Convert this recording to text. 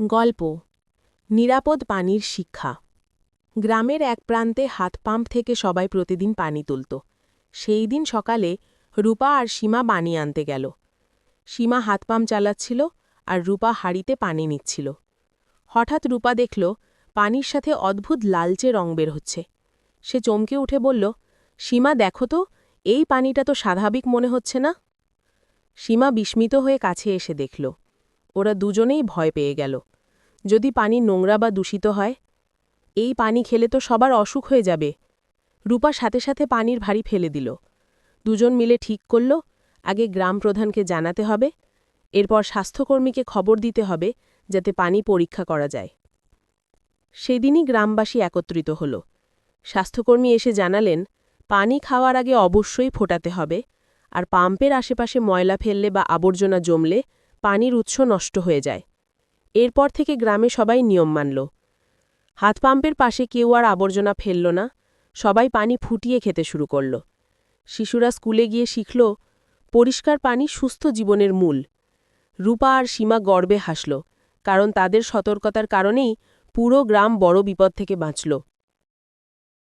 গল্প নিরাপদ পানির শিক্ষা। গ্রামের এক প্রান্তে হাত পাম্প থেকে সবাই প্রতিদিন পানি তুলত। সেই দিন সকালে রূপা আর সীমা পানি আনতে গেল। সীমা হাত পাম্প চালাচ্ছিল আর রূপা হাঁড়িতে পানি নিচ্ছিল। হঠাৎ রূপা দেখল পানির সাথে অদ্ভুত লালচে রং বের হচ্ছে। সে চমকে উঠে বলল, সীমা দেখো তো, এই পানিটা তো স্বাভাবিক মনে হচ্ছে না। সীমা বিস্মিত হয়ে কাছে এসে দেখল। ওরা দুজনেই ভয় পেয়ে গেল। যদি পানি নোংরা বা দূষিত হয়, এই পানি খেলে তো সবার অসুখ হয়ে যাবে। রূপা সাথে সাথে পানির ভারী ফেলে দিল। দুজন মিলে ঠিক করল, আগে গ্রাম প্রধানকে জানাতে হবে, এরপর স্বাস্থ্যকর্মীকে খবর দিতে হবে যাতে পানি পরীক্ষা করা যায়। সেদিনই গ্রামবাসী একত্রিত হল। স্বাস্থ্যকর্মী এসে জানালেন, পানি খাওয়ার আগে অবশ্যই ফোটাতে হবে, আর পাম্পের আশেপাশে ময়লা ফেললে বা আবর্জনা জমলে পানির উৎস নষ্ট হয়ে যায়। এরপর থেকে গ্রামে সবাই নিয়ম মানল। হাত পাম্পের পাশে কেউ আর আবর্জনা ফেলল না, সবাই পানি ফুটিয়ে খেতে শুরু করল। শিশুরা স্কুলে গিয়ে শিখল, পরিষ্কার পানি সুস্থ জীবনের মূল। রূপা আর সীমা গর্বে হাসল, কারণ তাদের সতর্কতার কারণেই পুরো গ্রাম বড় বিপদ থেকে বাঁচল।